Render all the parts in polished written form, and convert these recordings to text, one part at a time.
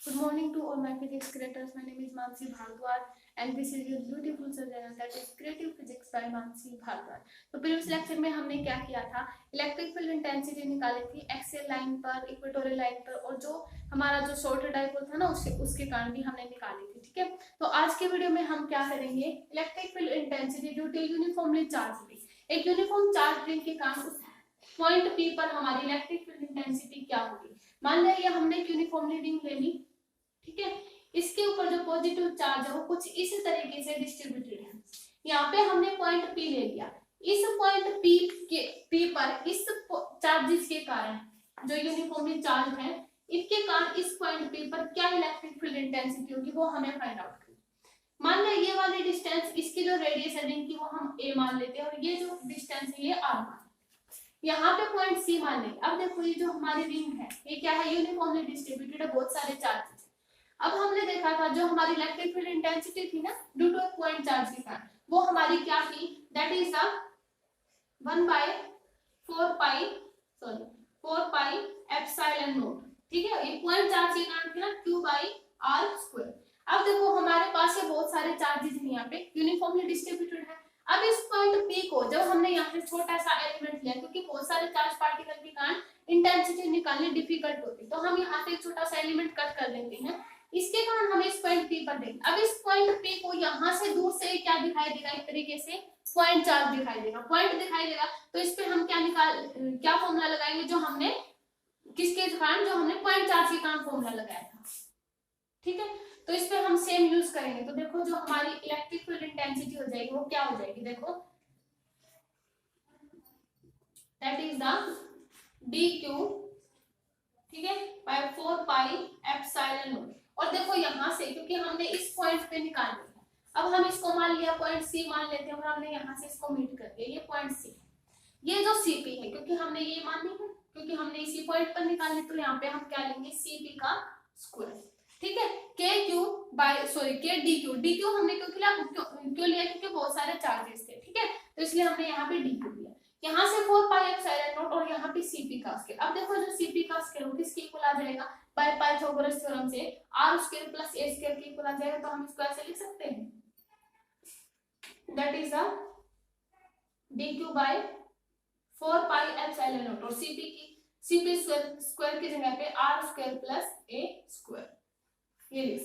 Good morning to all my physics creators. My name is Mansi Bhardwaj and this is your beautiful channel that is Creative Physics by Mansi Bhardwaj. तो previous lecture में हमने क्या किया था, electric field intensity निकाली थी axial line पर, equatorial line पर, और जो हमारा जो शॉर्ट डाइपोल था ना उसके कारण भी हमने निकाली थी। ठीक है, तो आज के वीडियो में हम क्या करेंगे, electric field intensity due to uniformly charge ring, एक यूनिफॉर्म चार्ज रिंग के कारण उस पॉइंट पी पर हमारी इलेक्ट्रिक फील्ड इंटेंसिटी क्या होगी। मान लिया हमने एक यूनिफॉर्मली रिंग ले ली, ठीक है, इसके ऊपर जो पॉजिटिव चार्ज है वो कुछ इसी तरीके से डिस्ट्रीब्यूटेड है। यहाँ पे हमने पॉइंट पी ले लिया, इस पॉइंट पी पर इस चार्जेस के कारण जो यूनिफॉर्मली चार्ज है इसके कारण इस पॉइंट पी पर क्या इलेक्ट्रिक फील्ड इंटेंसिटी होगी वो हमें फाइंड आउट करनी। मान लें ये वाली डिस्टेंस, इसकी जो रेडियस है रिंग की वो हम ए मान लेते हैं और ये जो डिस्टेंस है ये आर मान, यहाँ पे पॉइंट सी मान लेंगे। अब देखो ये जो हमारी रिंग है ये क्या है, यूनिफॉर्मली डिस्ट्रीब्यूटेड है, बहुत सारे चार्जेस। अब हमने देखा था जो हमारी इलेक्ट्रिक फील्ड इंटेंसिटी थी ना ड्यू टू पॉइंट चार्ज के कारण, वो हमारी क्या थी, that is the 4 pi epsilon not. ठीक है, ये पॉइंट चार्ज के कारण थी ना, q/r²। अब देखो हमारे पास ये बहुत सारे चार्जेस हैं, यहाँ पे यूनिफॉर्मली डिस्ट्रीब्यूटेड है। अब इस पॉइंट P को जब हमने यहाँ पे छोटा सा एलिमेंट लिया, क्योंकि बहुत सारे चार्ज पार्टिकल के कारण इंटेंसिटी निकालनी डिफिकल्ट होती है, तो हम यहाँ से एक छोटा सा एलिमेंट कट कर देते हैं, इसके कारण हम इस पॉइंट P पर देंगे। अब इस पॉइंट P को यहाँ से दूर से क्या दिखाई देगा, एक तरीके से पॉइंट चार्ज दिखाई देगा, पॉइंट दिखाई देगा। तो इस पे हम क्या फॉर्मूला लगाएंगे, जो हमने किसके कारण, जो हमने पॉइंट चार्ज के कारण फॉर्मूला लगाया था। ठीक है, तो इस पे हम सेम यूज करेंगे। तो देखो जो हमारी इलेक्ट्रिक फील्ड इंटेंसिटी हो जाएगी वो क्या हो जाएगी, देखो दैट इज द dq, ठीक है, बाय 4 पाई एप्सिलॉन नॉट। और देखो यहाँ से क्योंकि हमने इस पॉइंट पे निकाल लिया, अब हम इसको मान लिया पॉइंट सी मान लेते हैं और हमने यहाँ से इसको मीट कर दिया, ये पॉइंट सी है, ये जो सीपी है, क्योंकि हमने ये मानी है क्योंकि हमने इसी पॉइंट पर निकालने, तो यहाँ पे हम क्या लेंगे, सीपी का स्क्वायर। ठीक है, के डी क्यू हमने क्यों लिया, क्योंकि बहुत सारे चार्जेस थे। ठीक है, तो इसलिए हमने यहाँ पे डी क्यू लिया, यहाँ से 4 पाई एप्सिलॉन नॉट और यहाँ पे सीपी का स्क्वायर। अब देखो जो सीपी का स्क्वायर वो किसके इक्वल आ जाएगा, बाय पाइथागोरस थ्योरम से R square plus A square के इक्वल आ जाएगा। तो हम इसको ऐसे लिख सकते हैं, that is the dq by 4 pi epsilon naught, और सीपी स्क्वायर की जगह पे R square plus A square, ये लिख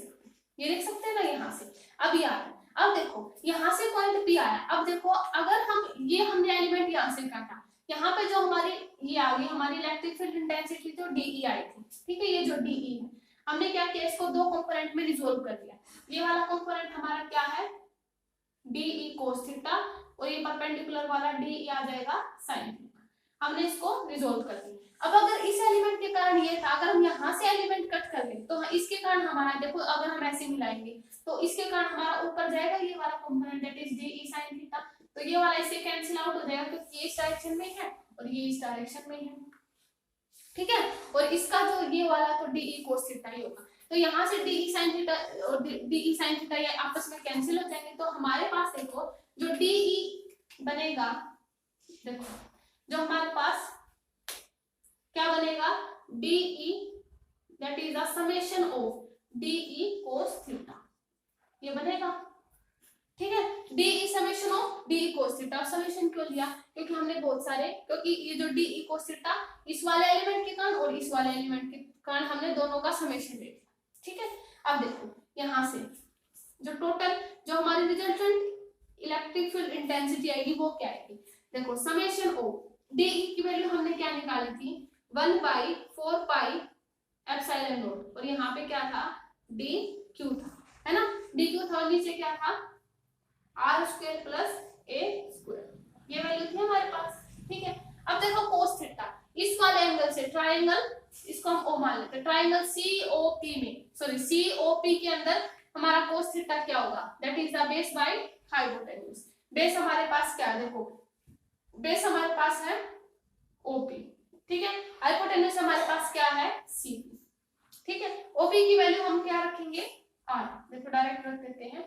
सकते हैं ना यहाँ से। अब यार अब देखो यहाँ से पॉइंट P आया, अब देखो अगर हम ये हमने एलिमेंट यहाँ से काटा, यहाँ पे जो हमारी ये आ गई हमारी इलेक्ट्रिक फील्ड इंटेंसिटी तो DE आई थी। ठीक है, ये जो DE है हमने क्या किया, इसको दो कंपोनेंट में रिजोल्व कर दिया। ये वाला कंपोनेंट हमारा क्या है, DE cos थीटा, और ये परपेंडिकुलर वाला DE आ जाएगा sin थीटा। हमने इसको रिजोल्व कर दिया। अब अगर इस एलिमेंट के कारण ये था, अगर हम यहाँ से एलिमेंट कट कर ले तो इसके कारण हमारा देखो, अगर हम ऐसे मिलाएंगे तो इसके कारण हमारा ऊपर जाएगा ये वाला component that is DE sin theta, तो ये वाला इससे कैंसिल आउट हो जाएगा क्योंकि ये इस डायरेक्शन में है और ये इस डायरेक्शन में है। ठीक है, और इसका जो ये वाला तो DE cos थीटा ही होगा, तो यहाँ से DE sin थीटा और DE sin थीटा ये आपस में कैंसिल हो जाएंगे। तो हमारे पास देखो जो DE बनेगा, देखो जो हमारे पास क्या बनेगा, DE that is the summation of DE cos theta, ये बनेगा। ठीक है, DE summation of DE cos theta. Summation क्यों लिया, क्योंकि हमने बहुत सारे, क्योंकि ये जो DE cos थीटा इस वाले एलिमेंट के कारण और इस वाले एलिमेंट के कारण हमने दोनों का समेशन ले लिया। ठीक है, अब देखो यहाँ से जो टोटल जो हमारी रिजल्टेंट इलेक्ट्रिक फील्ड इंटेंसिटी आएगी वो क्या आएगी, देखो समेशन ऑफ DE की वैल्यू हमने क्या निकाली थी, 1/4 पाई एप्सिलॉन नॉट, और यहाँ पे क्या था, DQ था, है ना, DQ था, और नीचे क्या था, R square plus A square, ये वैल्यू थी हमारे पास। ठीक है, अब देखो cos थीटा, इस वाले एंगल से ट्रायंगल, इसको हम O मान लेते हैं, ट्रायंगल COP के अंदर हमारा cos थीटा क्या होगा, that is the base by hypotenuse. Base हमारे पास क्या है, देखो बेस हमारे पास है OP, ठीक है, हाइपोटेन्यूज हमारे पास क्या है, CP। ठीक है, OP की वैल्यू हम क्या रखेंगे, R, देखो डायरेक्ट रख देते हैं,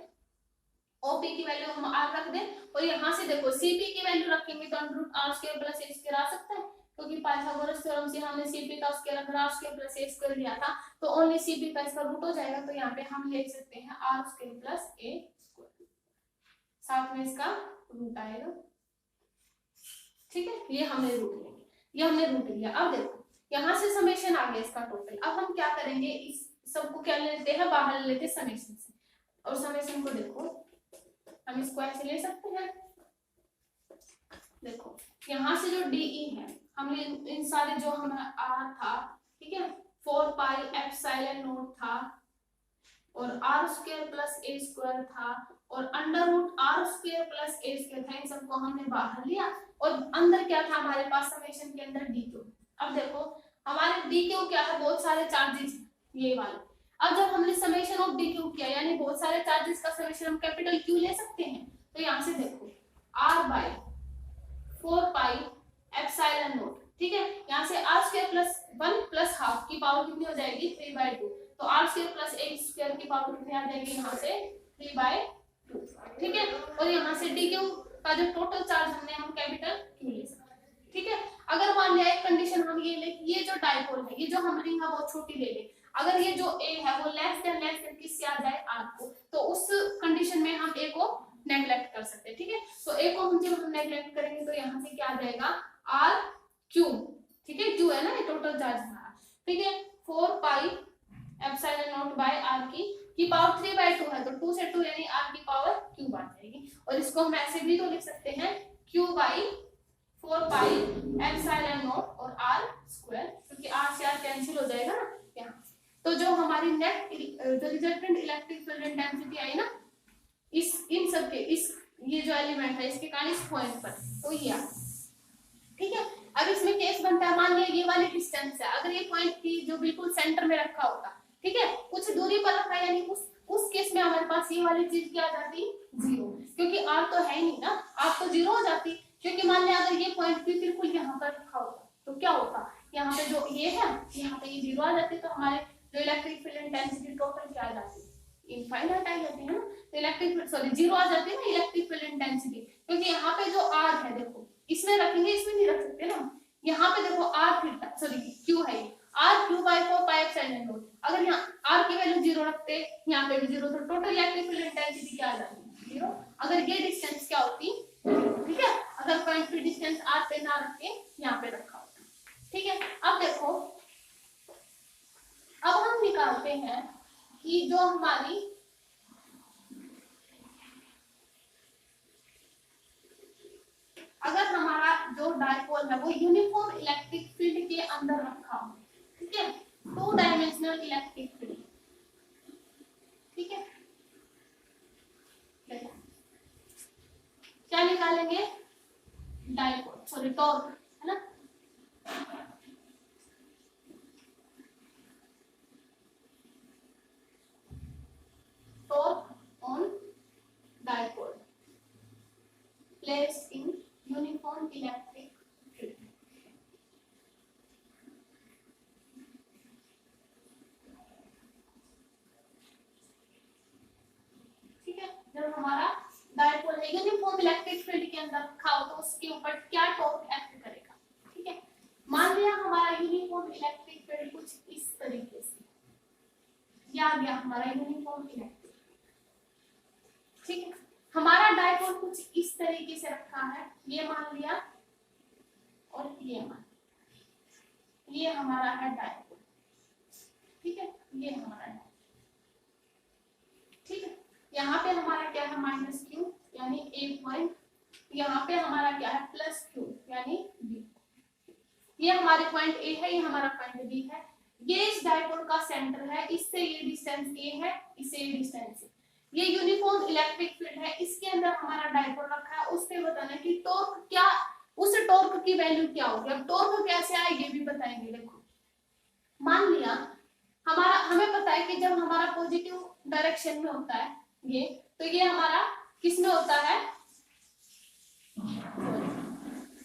OP की वैल्यू हम R रख दें, और यहाँ से देखो CP की वैल्यू रखेंगे तो √r² + a² आ सकता है, क्योंकि पाइथागोरस थ्योरम से हमने Cp का स्क्वायर अगर r square plus a square लिया था तो ओनली Cp का इसका रूट हो जाएगा, तो यहाँ पे हम लिख सकते हैं r square plus a square, साथ में इसका रूट आएगा। ठीक है, ये हमने रूट लेंगे, ये हमने रूट लिया। अब देखो यहाँ से समेशन आ गया इसका टोटल। अब हम क्या करेंगे, इस सबको क्या लेते हैं, बाहर लेते हैं समेशन से, और समेशन को देखो हम स्क्वायर से ले सकते हैं। देखो यहाँ से जो DE है, हमने इन सारे जो हमारा R था, ठीक है, 4 पाई एप्सिलॉन नॉट था, और r square plus a square था, और under root r square plus a square था, इन सबको हमने बाहर लिया, और अंदर क्या था हमारे पास समेशन के अंदर dq। अब देखो हमारे dq क्या है, बहुत सारे चार्जेस ये वाले। अब जब हमने समेशन ऑफ dq किया, यानी बहुत सारे चार्जेस का समेशन हम कैपिटल Q ले सकते हैं, तो यहाँ से देखो r by 4 pi epsilon not, ठीक है, यहाँ से r square plus 1 plus half की पावर कितनी हो जाएगी 3/2, तो r square plus a square की पावर कितनी आ जाएगी यहाँ से 3/2, ठीक है, और यहाँ से dq का जो टोटल चार्ज हमने हम कैपिटल Q ले सकते हैं। ठीक है, अगर मान लिया एक कंडीशन हम ये ले, ये जो डाइपोल है, ये जो हम रिंग है बहुत छोटी ले ले, अगर ये जो a है वो लेस देन किससे आ जाए r को, तो उस कंडीशन में हम a को नेग्लेक्ट कर सकते हैं। ठीक है, तो a को हम जब हम नेग्लेक्ट करेंगे तो यहाँ से क्या आ जाएगा r क्यूब, ठीक है, q है ना ये टोटल चार्ज हमारा, ठीक है, 4 pi epsilon naught by r की पावर 3/2 है, तो 2 से 2 यानी r की पावर क्यूब आ जाएगी, और इसको हम ऐसे भी तो लिख सकते हैं q by 4 pi epsilon naught और r स्क्वायर, क्योंकि r से r कैंसिल हो जाएगा ना यहाँ। तो जो हमारी नेट जो resultant electric field intensity I ना इस इन सब के इस ये जो एलिमेंट है इसके कारण इस पॉइंट पर, तो ये आ, ठीक है। अब इसमें केस बनता है, मान लिया ये वाली डिस्टेंस है, अगर ये पॉइंट की जो बिल्कुल सेंटर में रखा होता, ठीक है, कुछ दूरी पर रखा, यानी उस केस में हमारे पास ये वाली चीज क्या आ जाती 0, क्योंकि r तो है नहीं ना, r तो 0 हो जाती, क्योंकि मान लिया अगर ये पॉइंट भी बिल्कुल यहाँ पर रखा होता तो क्या होता, यहाँ पे जो ये है यहाँ पे ये 0 आ जाती, तो हमारे जो इलेक्ट्रिक फील्ड इंटेंसिटी टोटल क्या आ जाती इनफाइनाइट आ जाती है ना, तो इलेक्ट्रिक सॉरी 0 आ जाती है ना इलेक्ट्रिक फील्ड इंटेंसिटी, क्योंकि यहाँ पे जो r है देखो इसमें रखेंगे, इसमें नहीं रख सकते ना, यहाँ पे देखो r थीटा सॉरी q है, r q by 4 pi epsilon not, अगर यहाँ r की वैल्यू 0 रखते, यहाँ पे भी 0, तो टोटल इलेक्ट्रिक फील्ड इंटेंसिटी क्या आ जाती 0, अगर ये डिस्टेंस क्या होती, ठीक है, अगर पॉइंट पे डिस्टेंस r पे ना रख के यहाँ पे रखा होता, ठीक है। अब देखो अब हम निकालते हैं कि जो हमारी अगर हमारा जो डाइपोल है वो यूनिफॉर्म इलेक्ट्रिक फील्ड के अंदर रखा हो, ठीक है, 2 डायमेंशनल इलेक्ट्रिक फील्ड, ठीक है, क्या निकालेंगे डाइपोल सॉरी टॉर्क है ना, torque on dipole placed in uniform electric field, ठीक है, जब हमारा डाइपोल है यूनिफॉर्म इलेक्ट्रिक फील्ड के अंदर रखा हो तो उसके ऊपर क्या टॉर्क एक्ट करेगा, ठीक है, मान लिया हमारा यूनिफॉर्म इलेक्ट्रिक फील्ड कुछ इस तरीके से, ये आ गया हमारा यूनिफॉर्म इलेक्ट्रिक, ठीक है, हमारा डाइपोल कुछ इस तरीके से रखा है, ये मान लिया और ये मान, ये हमारा है डाइपोल, ठीक है, ये हमारा है, ठीक है, यहाँ पे हमारा क्या है -q यानी a पॉइंट, यहाँ पे हमारा क्या है +q यानी b, ये हमारे पॉइंट a है, ये हमारा पॉइंट b है, ये इस डाइपोल का सेंटर है, इससे ये डिस्टेंस a है, इससे ये डिस्टेंस है, ये यूनिफॉर्म इलेक्ट्रिक फील्ड है, इसके अंदर हमारा डाइपोल रखा है, उस पे बताना कि टॉर्क क्या, उस टॉर्क की वैल्यू क्या होगी, अब टॉर्क कैसे आए ये भी बताएंगे। देखो मान लिया हमारा हमें पता है कि जब हमारा पॉजिटिव डायरेक्शन में होता है ये, तो ये हमारा किस में होता है,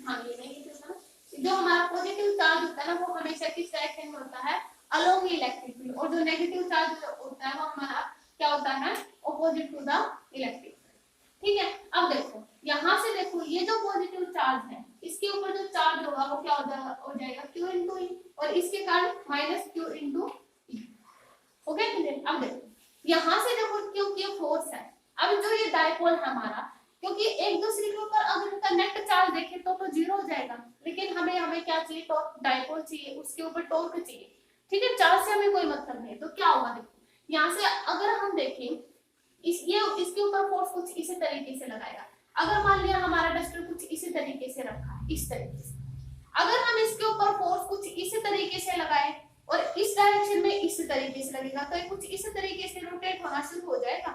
हाँ ये नहीं था, जो हमारा पॉजिटिव चार्ज होता है ना वो हमेशा किस डायरेक्शन में होता है अलोंग इलेक्ट्रिक फील्ड, और जो नेगेटिव चार्ज होता है वो हमारा क्या होता है opposite to the electric field, ठीक है। अब देखो यहाँ से देखो ये जो पॉजिटिव चार्ज है इसके ऊपर जो चार्ज होगा वो क्या हो जाएगा Q इंटू ई, और इसके कारण minus Q into E. Okay clear. अब देखो यहाँ से देखो क्योंकि ये फोर्स है, अब जो ये डायपोल है हमारा, क्योंकि एक दूसरे के ऊपर अगर इनका नेट चार्ज देखें तो जीरो हो जाएगा, लेकिन हमें क्या चाहिए, टॉर्क, डायपोल चाहिए, उसके ऊपर टॉर्क चाहिए। ठीक है, चार्ज से हमें कोई मतलब नहीं। तो क्या होगा देखो यहाँ से अगर हम देखें इसके ऊपर फोर्स कुछ इसी तरीके से लगाएगा। अगर मान लिया हमारा डस्टर कुछ इसी तरीके से रखा है, इस तरीके से, अगर हम इसके ऊपर फोर्स कुछ इसी तरीके से लगाए और इस डायरेक्शन में इस तरीके से लगेगा तो ये कुछ इस तरीके से रोटेट होना शुरू हो जाएगा।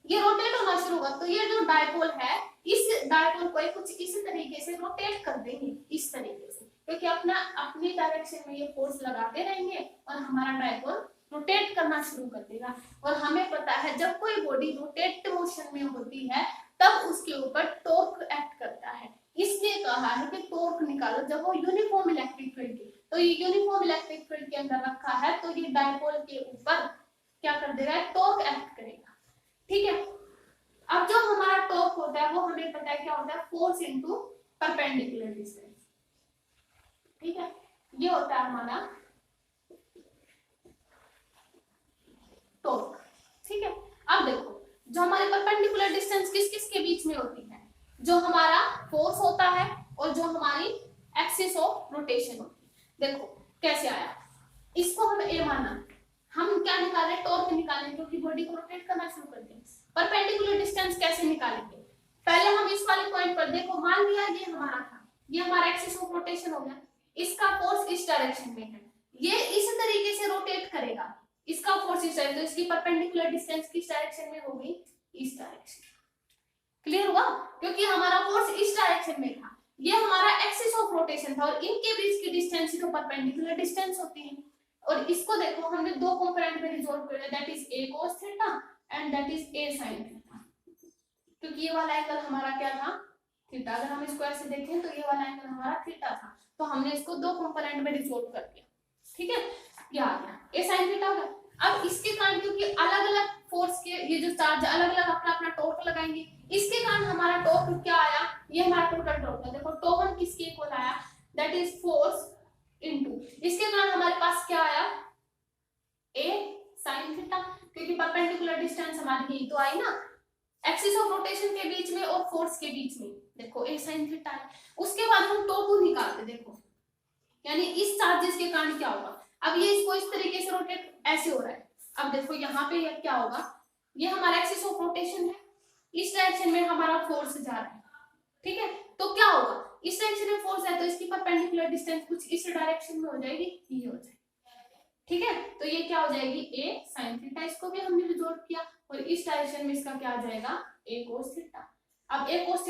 ये रोटेट होना शुरू होगा तो ये जो डायपोल है इस डायपोल को कुछ इस तरीके से रोटेट कर देंगे, इस तरीके से, क्योंकि अपनी डायरेक्शन में ये फोर्स लगाते रहेंगे और हमारा डायपोल रोटेट करना शुरू कर देगा। और हमें पता है जब कोई बॉडी रोटेट मोशन में होती है तब उसके ऊपर टॉर्क एक्ट करता है, इसलिए कहा है कि टॉर्क निकालो जब वो यूनिफॉर्म इलेक्ट्रिक फील्ड की, तो ये यूनिफॉर्म इलेक्ट्रिक फील्ड के अंदर रखा है तो ये डायपोल के ऊपर क्या कर देगा, टॉर्क एक्ट करेगा। ठीक है, अब जो हमारा टॉर्क होता है वो हमें पता है क्या होता है, फोर्स इनटू परपेंडिकुलर डिस्टेंस। ठीक है, ये होता है हमारा टॉर्क। ठीक है, अब देखो जो हमारे परपेंडिकुलर डिस्टेंस किस किस के बीच में होती है, जो हमारा फोर्स होता है और जो हमारी एक्सिस ऑफ रोटेशन होती है। देखो कैसे आया, इसको हम ए माना, हम क्या निकाले, टॉर्क निकालें क्योंकि बॉडी को रोटेट करना शुरू कर दें। परपेंडिकुलर डिस्टेंस कैसे निकालेंगे, पहले हम इस वाले पॉइंट पर देखो, मान लिया ये हमारा था, ये हमारा एक्सिस ऑफ रोटेशन हो गया, इसका फोर्स इस डायरेक्शन में है, ये इस तरीके से रोटेट करेगा, इसका फोर्स इस डायरेक्शन, तो इसकी परपेंडिकुलर डिस्टेंस किस डायरेक्शन में होगी, इस डायरेक्शन। क्लियर हुआ, क्योंकि हमारा फोर्स इस डायरेक्शन में था, ये हमारा एक्सिस ऑफ रोटेशन था और इनके बीच की डिस्टेंस ही तो परपेंडिकुलर डिस्टेंस होती है। और इसको देखो हमने दो कंपोनेंट में रिजॉल्व कर दिया, that is a cos theta and that is a sin theta, क्योंकि ये वाला एंगल हमारा क्या था, थीटा। अगर हम इसको ऐसे देखें तो ये वाला एंगल हमारा थीटा था, तो हमने इसको दो कंपोनेंट में रिजॉल्व कर दिया। ठीक है, ये आ गया a sin थीटा हो गया। अब इसके कारण क्योंकि अलग अलग फोर्स के ये जो चार्ज अलग अलग अपना अपना टॉर्क लगाएंगे, इसके कारण हमारा टॉर्क क्या आया, ये हमारा टोटल टॉर्क है। देखो टॉर्क किसके इक्वल आया, दैट इज फोर्स इनटू, इसके कारण हमारे पास क्या आया, a sin थीटा, क्योंकि परपेंडिकुलर डिस्टेंस हमारी यही तो आई ना, एक्सिस ऑफ रोटेशन के बीच में और फोर्स के बीच में, देखो a sin थीटा है। उसके बाद हम टॉर्क निकालते, देखो यानी इस चार्जेस के कारण क्या होगा, अब ये इसको इस तरीके से रोटेट ऐसे हो रहा है, अब देखो यहाँ पे ये क्या होगा, ये हमारा एक्सिस ऑफ रोटेशन है, इस डायरेक्शन में हमारा फोर्स जा रहा है। ठीक है, तो क्या होगा, इस डायरेक्शन में फोर्स है तो इसकी परपेंडिकुलर डिस्टेंस कुछ इस डायरेक्शन में हो जाएगी, ये हो जाएगी। ठीक है, तो ये क्या हो जाएगी a sin थीटा, इसको भी हमने रिजॉल्व किया, और इस डायरेक्शन में इसका क्या आ जाएगा, a cos थीटा। अब a cos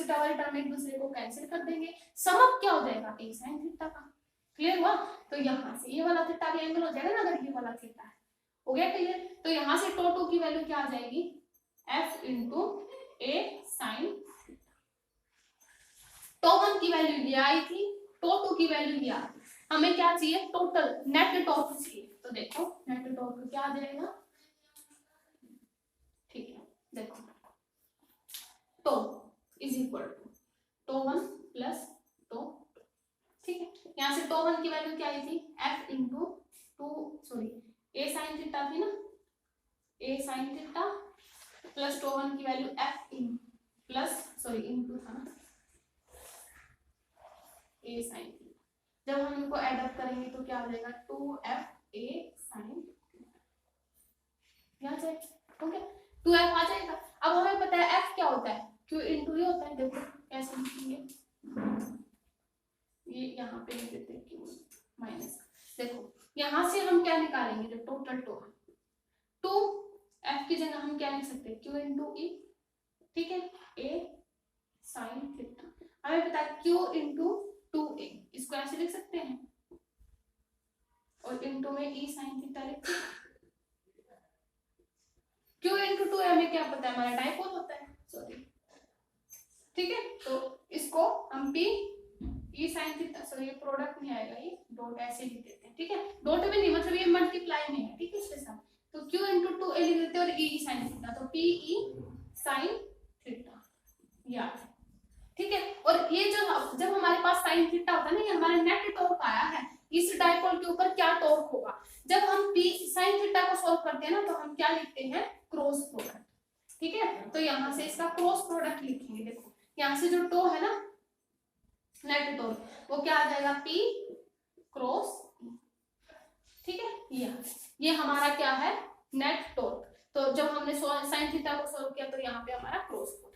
थीटा वाले टर्म एक दूसरे को कैंसिल कर देंगे, सम अप क्या हो जाएगा, a sin थीटा का। क्लियर हुआ, तो यहाँ से ये वाला थीटा भी एंगल हो जाएगा ना, अगर ये वाला थीटा है, हो गया क्लियर। तो यहाँ से टो की वैल्यू क्या आ जाएगी, f into a sin tau one की वैल्यू ये आई थी, टो टू की वैल्यू ये आई। हमें क्या चाहिए, टोटल नेट टॉर्क चाहिए, तो देखो नेट टॉर्क क्या आ जाएगा, ठीक है देखो tau is equal to tau one plus tau, ठीक है। यहाँ से टो वन की वैल्यू क्या आई थी, f into a sin theta थी ना, a sin theta plus tau one की वैल्यू f इन प्लस इंटू था ना a sin थीटा। जब हम इनको ऐड अप करेंगे तो क्या हो जाएगा, 2f a sin यहाँ से ओके 2f आ जाएगा। अब हमें पता है f क्या होता है, q इंटू ये होता है, देखो कैसे लिखेंगे, ये यहाँ पे लिख देते हैं q माइनस, देखो यहाँ से हम क्या निकालेंगे, जो टोटल टू f की जगह हम क्या लिख सकते हैं, q इंटू e, ठीक है, a sin थीटा। हमें पता है q इंटू 2a, इसको ऐसे लिख सकते हैं, और इंटू में e sin थीटा लिखते हैं। q इंटू 2a हमें क्या पता है, हमारा डायपोल होता है, ठीक है, तो इसको हम p e sin थीटा, ये प्रोडक्ट नहीं आएगा, ये डॉट ऐसे लिख देते हैं, ठीक है, डॉट में नहीं, मतलब ये मल्टीप्लाई में है, ठीक है, इसके साथ, तो q इंटू 2a लिख देते हैं और e sin थीटा, तो p e sin थीटा, याद है, ठीक है। और ये जो जब हमारे पास साइन थीटा होता है ना, ये हमारे नेट टॉर्क आया है, इस डायपोल के ऊपर क्या टॉर्क होगा। जब हम पी साइन थीटा को सॉल्व करते हैं ना, तो हम क्या लिखते हैं, क्रॉस प्रोडक्ट, ठीक है। तो यहाँ से इसका क्रॉस प्रोडक्ट लिखेंगे। देखो यहाँ से जो टो है ना, नेट टॉर्क, वो क्या आ जाएगा, पी क्रॉस, ठीक है। ये हमारा क्या है, नेट टॉर्क। तो जब हमने साइन थीटा को सॉल्व किया, तो यहाँ पे हमारा क्रॉस प्रोडक्ट।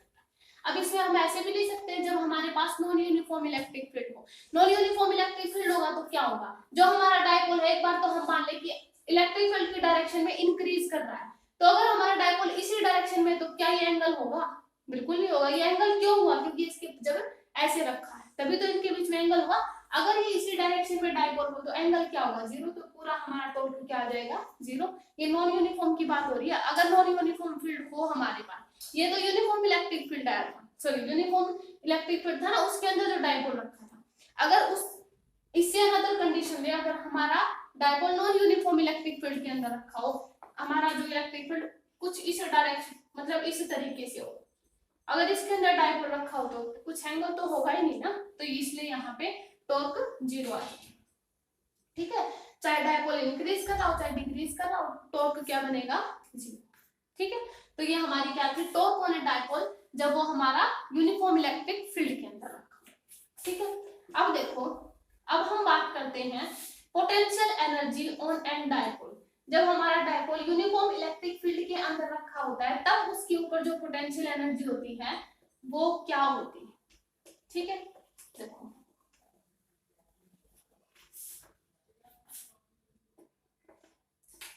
अब इसमें हम ऐसे भी लिख सकते हैं, जब हमारे पास नॉन यूनिफॉर्म इलेक्ट्रिक फील्ड हो। नॉन यूनिफॉर्म इलेक्ट्रिक फील्ड होगा तो क्या होगा, जो हमारा डायपोल है, एक बार तो हम मान ले कि इलेक्ट्रिक फील्ड की डायरेक्शन में इंक्रीज कर रहा है, तो अगर हमारा डायपोल इसी डायरेक्शन में, तो क्या ये एंगल होगा, बिल्कुल नहीं होगा। ये एंगल क्यों हुआ, क्योंकि इसकी जगह ऐसे रखा है, तभी तो इनके बीच में एंगल हुआ। अगर ये इसी डायरेक्शन में डायपोल हो, तो एंगल क्या होगा, जीरो। तो पूरा हमारा टॉर्क क्या आ जाएगा, जीरो। ये नॉन यूनिफॉर्म की बात हो रही है। अगर नॉन यूनिफॉर्म फील्ड हो हमारे पास, ये तो यूनिफॉर्म इलेक्ट्रिक फील्ड आया था, सॉरी यूनिफॉर्म इलेक्ट्रिक फील्ड था ना, उसके अंदर जो डायपोल रखा था, अगर उस इससे अनदर कंडीशन में अगर हमारा dipole non uniform electric field के अंदर रखा हो, हमारा जो इलेक्ट्रिक फील्ड कुछ इस डायरेक्शन, मतलब इस तरीके से हो, अगर इसके अंदर डायपोल रखा हो, तो कुछ एंगल तो होगा ही नहीं ना, तो इसलिए यहाँ पे टॉर्क जीरो आ जाएगा, ठीक है। चाहे डायपोल इंक्रीज कर रहा हो, चाहे डिक्रीज कर रहा हो, टॉर्क क्या बनेगा, जीरो, ठीक है। तो ये हमारी क्या थी, टॉर्क ऑन ए डायपोल, जब वो हमारा यूनिफॉर्म इलेक्ट्रिक फील्ड के अंदर रखा, ठीक है। अब देखो, अब हम बात करते हैं potential energy on an dipole. जब हमारा डायपोल यूनिफॉर्म इलेक्ट्रिक फील्ड के अंदर रखा होता है, तब उसके ऊपर जो पोटेंशियल एनर्जी होती है वो क्या होती है, ठीक है। देखो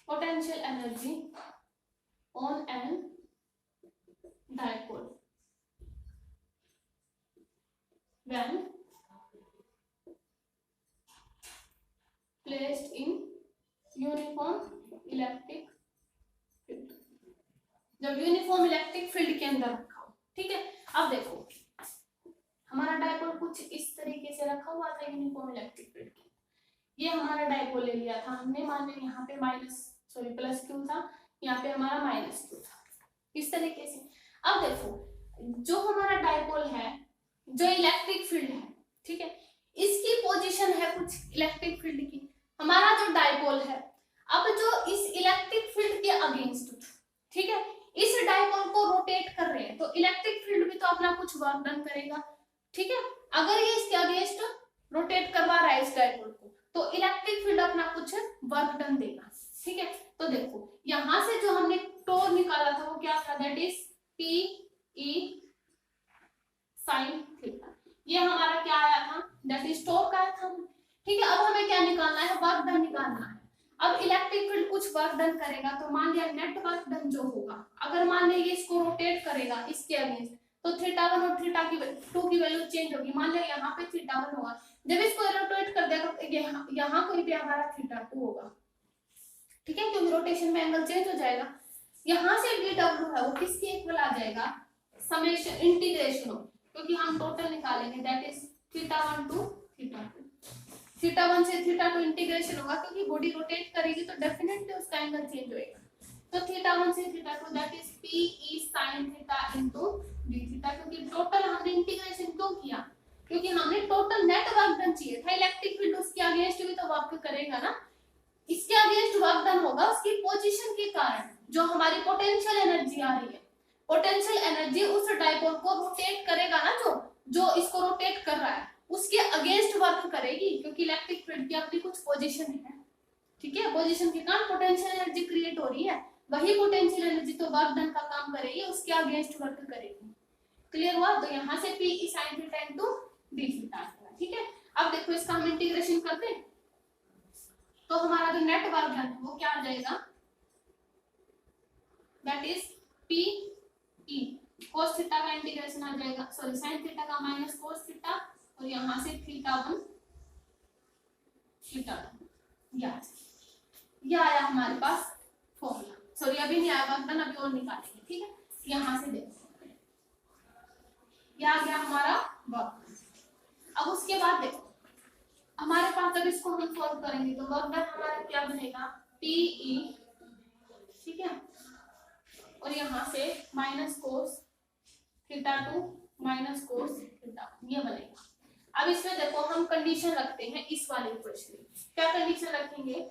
potential energy on an dipole when placed in uniform electric field, जब यूनिफॉर्म इलेक्ट्रिक फील्ड के अंदर रखा हो, ठीक है। अब देखो हमारा डायपोल कुछ इस तरीके से रखा हुआ था यूनिफॉर्म इलेक्ट्रिक फील्ड के, ये हमारा डायपोल ले लिया था हमने, मान लो यहाँ पे प्लस क्यू था, यहाँ पे हमारा माइनस क्यू था, इस तरीके से। अब देखो जो हमारा डायपोल है, जो इलेक्ट्रिक फील्ड है, ठीक है, इसकी पोजीशन है कुछ इलेक्ट्रिक फील्ड की, हमारा जो डायपोल है, अब जो इस इलेक्ट्रिक फील्ड के अगेंस्ट, ठीक है, इस डायपोल को रोटेट कर रहे हैं, तो इलेक्ट्रिक फील्ड भी तो अपना कुछ वर्क डन करेगा, ठीक है। अगर ये इसके अगेंस्ट रोटेट करवा रहा है इस डायपोल को, तो इलेक्ट्रिक फील्ड अपना कुछ वर्क डन देगा, ठीक है। तो देखो यहां से जो हमने टॉर्क निकाला था वो क्या था, that is P E sine theta, ये हमारा क्या आया था, दैट इज टॉर्क आया था, ठीक है। अब हमें क्या निकालना है, वर्क डन निकालना है। अब इलेक्ट्रिक फील्ड कुछ वर्क डन करेगा, तो मान लिया नेट वर्क डन जो होगा, अगर मान लिया ये इसको रोटेट करेगा इसके अगेंस्ट, तो थीटा 1 और थीटा की 2 की वैल्यू चेंज होगी। मान लिया यहाँ पे थीटा 1 होगा, जब इसको रोटेट कर देगा तो यहाँ कोई भी हमारा थीटा 2 होगा, ठीक है, क्योंकि रोटेशन में एंगल चेंज हो जाएगा। यहाँ से dw है वो किसके इक्वल आ जाएगा, समेशन इंटीग्रेशन, क्योंकि हम टोटल निकालेंगे, that is theta 1 to theta 2, theta 1 से थीटा 2 इंटीग्रेशन होगा, क्योंकि बॉडी रोटेट करेगी तो डेफिनेटली उसका एंगल चेंज होएगा। तो थीटा 1 से theta 2 that is P E sine theta into D theta, क्योंकि टोटल हमने इंटीग्रेशन क्यों किया, क्योंकि हमने टोटल नेट वर्क डन चाहिए था। इलेक्ट्रिक फील्ड उसके अगेंस्ट भी तो वर्क करेगा ना, इसके अगेंस्ट वर्क डन होगा उसकी पोजीशन के कारण, जो हमारी पोटेंशियल एनर्जी आ रही है, पोटेंशियल एनर्जी उस डायपोल को रोटेट करेगा ना, जो इसको रोटेट कर रहा है उसके अगेंस्ट वर्क करेगी, क्योंकि इलेक्ट्रिक फील्ड की अपनी कुछ पोजीशन है, ठीक है। पोजीशन के कारण पोटेंशियल एनर्जी क्रिएट हो रही है, वही पोटेंशियल एनर्जी तो वर्क डन का काम करेगी, उसके अगेंस्ट वर्क करेगी। क्लियर हुआ। तो यहाँ से P E sine theta into D theta, ठीक है। अब देखो इसका हम इंटीग्रेशन करते हैं, तो हमारा जो नेट वर्क डन है वो क्या आ जाएगा, that is P E cos theta का इंटीग्रेशन आ जाएगा, सॉरी साइन थीटा का माइनस cos थीटा, और यहाँ से थीटा 1 थीटा 2, यह आया हमारे पास फॉर्मूला। सॉरी अभी नहीं आया वर्क डन, अभी और निकालेंगे, ठीक है। यहाँ से देखो यह आ गया हमारा वर्क। अब उसके बाद देखो हमारे पास जब इसको हम सॉल्व करेंगे तो वर्क डन हमारा क्या बनेगा, पी ई, ठीक है, और यहाँ से minus cos theta 2 minus cos theta, ये बनेगा। अब इसमें देखो हम कंडीशन रखते हैं इस वाले इक्वेशन में। क्या कंडीशन रखेंगे,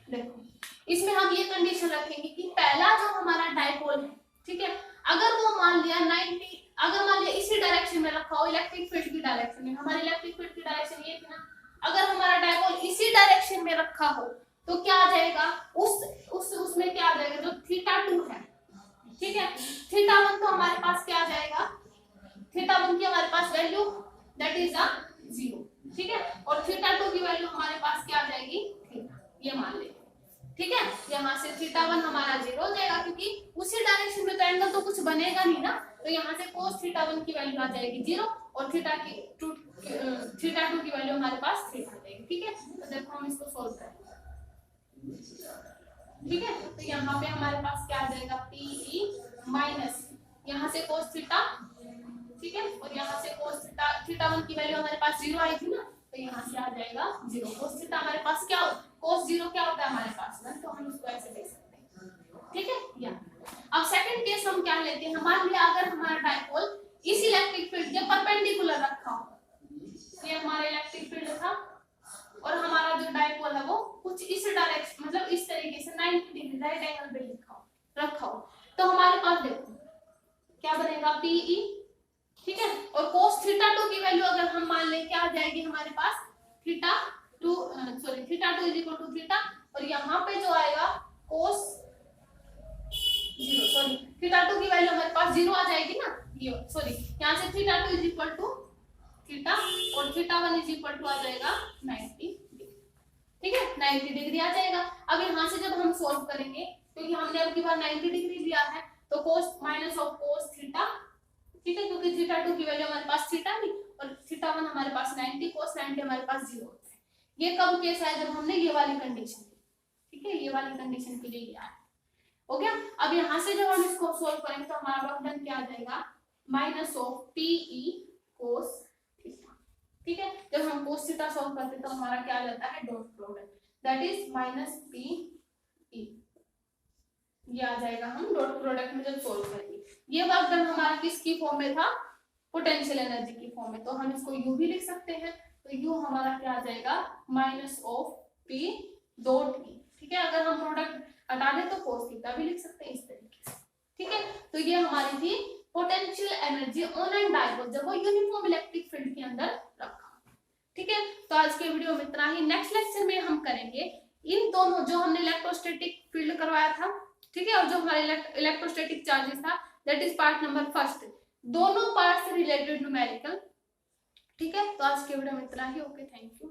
देखो इसमें हम ये कंडीशन रखेंगे कि पहला जो हमारा डाइपोल है, ठीक है, अगर वो मान लिया 90, अगर मान लिया इसी डायरेक्शन में रखा हो, इलेक्ट्रिक फील्ड की डायरेक्शन में, हमारी इलेक्ट्रिक फील्ड की डायरेक्शन ये थी ना, अगर हमारा डाइपोल इसी डायरेक्शन में रखा हो तो क्या आ जाएगा, उसमें क्या आ जाएगा, जो θ2 है, ठीक है, θ1 तो हमारे पास क्या आ जाएगा, θ1 की हमारे पास वैल्यू दैट इज अ 0, ठीक है, और θ2 की वैल्यू हमारे पास क्या आ जाएगी, ये मान लेंगे, ठीक है। यहाँ से θ1 हमारा 0 हो जाएगा, क्योंकि उसी डायरेक्शन में तो एंगल तो कुछ बनेगा नहीं ना, तो यहाँ से cos θ1 की वैल्यू आ जाएगी 0 और θ2 की वैल्यू हमारे पास 3 आ जाएगी, ठीक है। तो देखो हम इसको सोल्व करेंगे, ठीक है, तो यहाँ पे हमारे पास क्या आ जाएगा, PE माइनस यहाँ से cos θ, ठीक है, और यहाँ से cos θ1 की वैल्यू हमारे पास 0 आई थी ना, तो यहाँ से आ जाएगा 0, cos θ हमारे पास क्या, cos 0 क्या होता है हमारे पास ना, तो हम इसको ऐसे लिख सकते हैं, ठीक है। या अब सेकंड केस हम क्या लेते हैं, मान लिया अगर हमारा डाइपोल इस इलेक्ट्रिक फील्ड के परपेंडिकुलर रखा हो, ये हमारा इलेक्ट्रिक फील्ड था और हमारा जो डाइपोल है वो कुछ इस डायरेक्शन, मतलब इस तरीके से 90 डिग्री राइट एंगल पे रखा हो, तो हमारे पास देखो क्या बनेगा, PE, ठीक है, और cos θ2 की वैल्यू अगर हम मान लें क्या आ जाएगी हमारे पास, θ2 θ और यहाँ पे जो आएगा cos 0, θ2 की वैल्यू हमारे पास 0 आ जाएगी ना, ये यहाँ से θ2 थीटा और θ1 आ जाएगा 90, ठीक है, 90 डिग्री आ जाएगा। अब यहाँ से जब हम सॉल्व करेंगे, क्योंकि हमने अब की बार 90 डिग्री लिया है, तो cos minus of cos theta, ठीक है, क्योंकि θ2 की वैल्यू हमारे पास थीटा थी और θ1 हमारे पास 90, cos 90 हमारे पास 0 होता है। ये कब केस है, जब हमने ये वाली कंडीशन ली, ठीक है, ये वाली कंडीशन के लिए लिया है, हो गया। अब यहाँ से जब हम इसको सॉल्व करेंगे तो हमारा वर्क डन क्या आ जाएगा, minus of PE cos theta, ठीक है, जब हम cos थीटा सॉल्व करते हैं तो हमारा क्या आ जाता है, dot product, that is minus PE, ये आ जाएगा हम डॉट प्रोडक्ट में जब सॉल्व करेंगे। ये वर्क डन हमारा किसकी फॉर्म में था, पोटेंशियल एनर्जी की फॉर्म में, तो हम इसको U भी लिख सकते हैं, तो U हमारा क्या आ जाएगा, minus of P dot E, ठीक है, अगर हम प्रोडक्ट हटा दें तो cos थीटा भी लिख सकते हैं इस तरीके से, ठीक है। तो ये हमारी थी potential energy on an dipole जब वो यूनिफॉर्म इलेक्ट्रिक फील्ड के अंदर रखा, ठीक है। तो आज के वीडियो में इतना ही, नेक्स्ट लेक्चर में हम करेंगे इन दोनों जो हमने इलेक्ट्रोस्टैटिक फील्ड करवाया था, ठीक है, और जो हमारा इलेक्ट्रोस्टैटिक चार्जेस था, that is part number first, दोनों पार्ट से रिलेटेड न्यूमेरिकल, ठीक है। तो आज के वीडियो में इतना ही, ओके, थैंक यू।